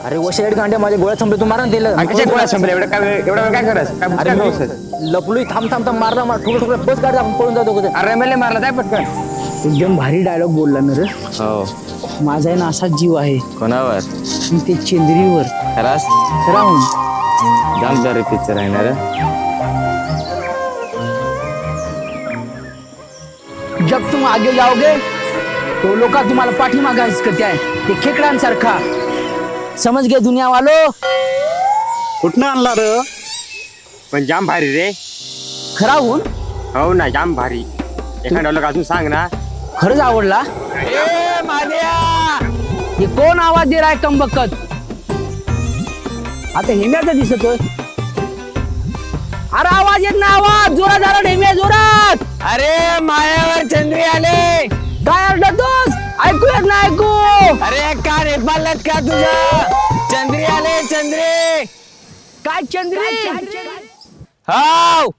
अरे वशिलेट गांड्या माझ्या गोळ्या संपले, तू मारा ना दिलं. कशा गोळ्या संपल्या एवढा वेळ काय करायचं काय अरे काय मी नव्हतं? लपलोय, थांब थांब थांब, मारला मला ठोकलं ठोकलं, बस गाडी आपण पळून जातो कुठे. अरे मेले मारला काय पटकन. एकदम भारी डायलॉग बोलला ना रे. हो माझा आहे ना असाच जीव आहे, कोणावर पण ते चेंद्रीवर. खरास राहून दमदार पिक्चर आहे ना रे. जब तुम आगे जाओगे तो लोक तुम्हाला पाठीमागा हिसकते आहे, ते खेकड्यांसारखा. समज गे दुनिया वालो. कुठनं आणला र? पण जाम भारी रे. खराहून हो ना जाम भारी. एखाद्या लोक अजून सांग ना. खरंच आवडला. हे कोण आवाज दे रहा है कमबकत? आता हेम्याचा दिसतोय. अरे आवाज येत ना, आवाज जोरात जरा हेम्या जोरात. अरे मायावर चंद्री आले. काय अडतोस? ऐकू येत ना ऐकू. अरे कान हे पालत का तुझं? चंद्री आले चंद्री. काय चंद्री? हाव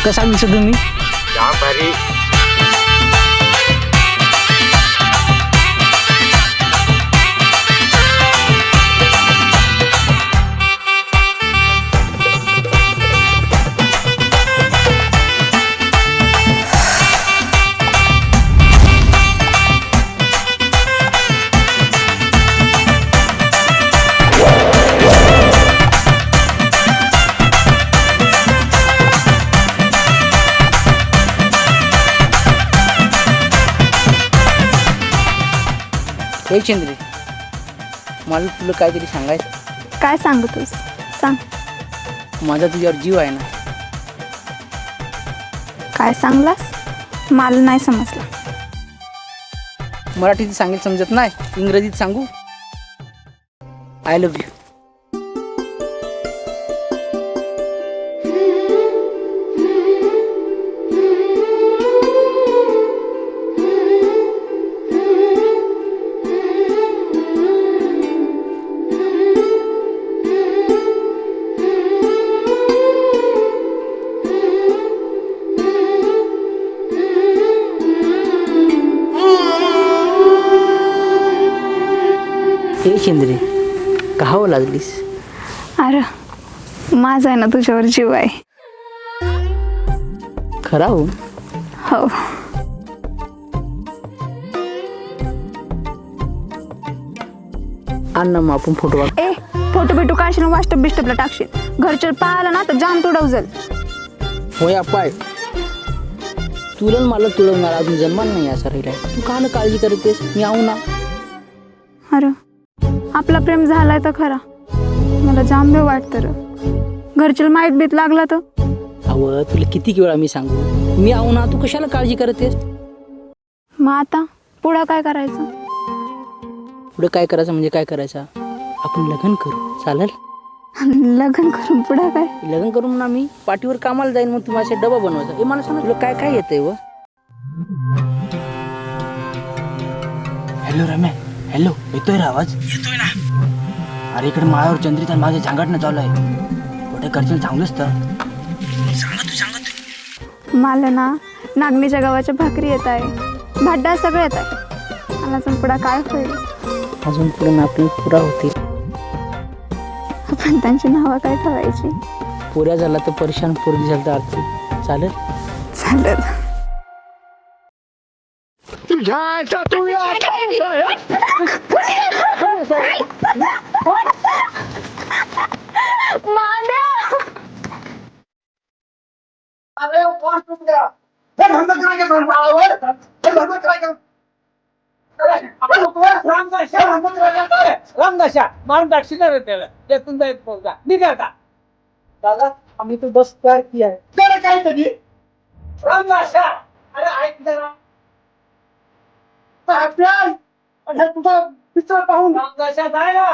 कसा दिसत तुम्ही? जाम भारी. हे चंद्री, मला तुला काहीतरी सांगायचं. काय सांगतोस? सांग. माझा तुझ्यावर जीव आहे ना. काय सांगलास? मला नाही समजलं. मराठीत सांगितलं समजत नाही, इंग्रजीत सांगू. I love you. हे चंद्री, कहावं लागलीस? अरे माझा आहे ना तुझ्यावर जीव आहे. खरा हो. हो. अण्णा मग आपण फोटो बघ. ए फोटो बिटो काढशील, वाटप बिष्टपला टाकशील, घरच्या पाहायला ना तर जाम तुडवजल. होय पाय, तुला न मला तुळवणार अजून जन्माला नाही असा राहिलाय. तू का ना काळजी करतेस? मी आऊ ना. अरे आपला प्रेम झालाय तर खरा, मला जाम भेव वाटतं र. घरच्या माहीत बीत लागला तर. अव तुला किती वेळा मी सांगू, मी आऊ ना, तू कशाला काळजी करतेस? मग आता पुढं काय करायचं? पुढे काय करायचं म्हणजे काय करायचं? आपण लग्न करू, चालेल? लग्न करून पुढं काय? लग्न करून ना मी पाठीवर कामाला जाईन, मग तू माझ्या डबा बनवायचा. हे मला सांग, तुला काय काय येतंय? व हॅलो रम्या, हॅलो, येतोय रे आवाज? येतोय ना. अरे इकडे माळावर चंद्रिता माझ्या झांगाटनं चालू आहे. कुठे करशील चांगलंच तर सांगा. मला ना नागणीच्या गावाच्या भाकरी येत आहे, भाड्डा सगळं येत आहे. मला अजून पुढं काय होईल? अजून पुढे ना आपली पुरा होतील. आपण त्यांची नावं काय ठेवायची? पुऱ्या झाला तर परेशान, पोरगी झाला तर आरती. चालेल? चालेल. रामदाशा मारून टाकशील ना रे त्याला. त्यातून जायचं पोरगा निघाला. दादा आम्ही तो बस तयार की आहे. त्याला काय तरी रामदाशा, अरे ऐक जरा. अरे तुझा पिक्चर पाहून रामदाशा जायला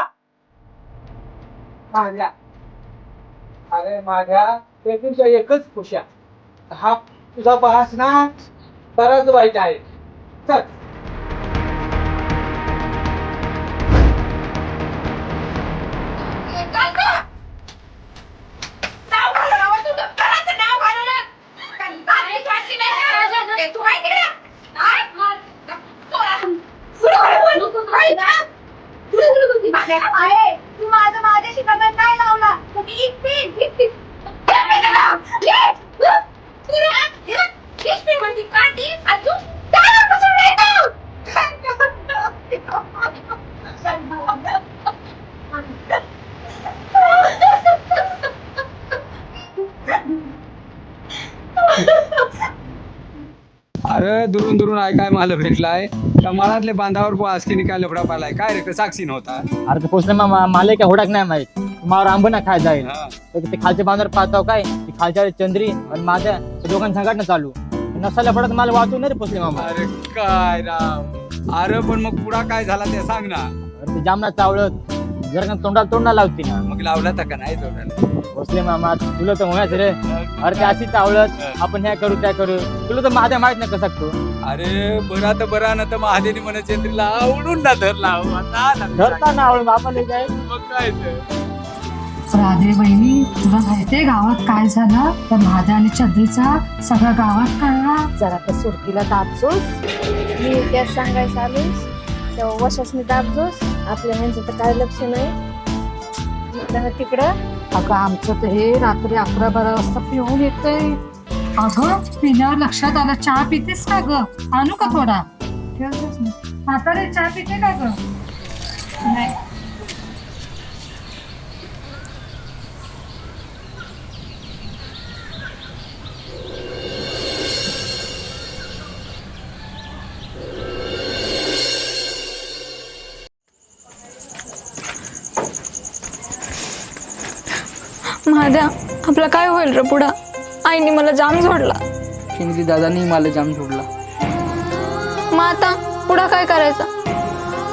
माझ्या. अरे माझ्या तुझ्या एकच खुशा, हा तुझा बहास ना बराच वाईट आहे. चल तू माझ्याशी लग्न नाही लावला अरे दुरून दुरून ऐकाय मला भेटलाय त्या मळातले बांधावर आस्तीने काय लफडा पालाय काय रे साक्षी नव्हता. अरे ते पोचले मला काय होडक नाही माहित मावर आंब ना खाय जाईल हा. तर ते खालच्या बांधावर पाहतो काय ती खालच्या चंद्री आणि माझ्या दोघांना संघटना चालू नसाला पडत मला वाचून नाही रे पोचले मामा. अरे काय राम अरे पण मग पुढा काय झाला ते सांग ना. अरे ते जामना चावळत जर का तोंडाला लावती ना मग लावला तर का नाही तोंडाला. पोचले मामा तुला तर होण्याच रे. अरे ते अशी चावळत आपण ह्या करू त्या करू तुला तर माझ्या माहित नाही कसं तू अरे बरा तर बरा ना तर महादेवी म्हणा चंद्रीला आवडून ना धरला आता ना. धरता ना आवड बापाला काय मग काय तर. राधे बहिणी तुला माहितीये गावात काय झालं तर माझ्या आणि चंद्रीचा सगळ्या गावात कळला. जरा त्या सुरतीला दाबजोस मी त्यात सांगायचं आलोस तेव्हा वशासनी दाबजोस आपल्या ह्यांचं तर काय लक्ष नाही तिकडं. अगं आमचं तर हे रात्री 11-12 वाजता पिऊन येतंय. अगं पिण्यावर लक्षात आलं चहा पितेस का ग आणू का थोडा ठेवतोस ना. म्हातारे चहा पिते का ग नाही महाद्या आपला काय होईल रे पुढं. आईने मला जाम जोडला. चंद्री दादानी मला जाम जोडला. मग आता पुढं काय करायचं.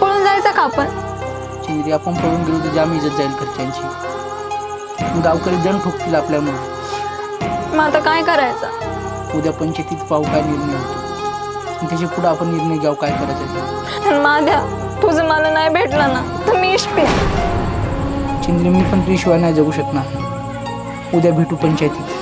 पळून जायचं का आपण. चंद्री आपण पळून गेलो तर जाम इज्जत जाईल घरच्यांची. गावकरी जण ठोकतील आपल्यामुळे. मग आता काय करायचं. उद्या पंचायतीत पाहू काय निर्णय होतो आणि त्याच्या पुढे आपण निर्णय घ्याव काय करायचं. महाद्या तुझं मला नाही भेटलं ना तर मी इष्ट चंद्री मी पण तुझ्याशिवाय नाही जगू शकणार. उद्या भेटू पंचायतीत.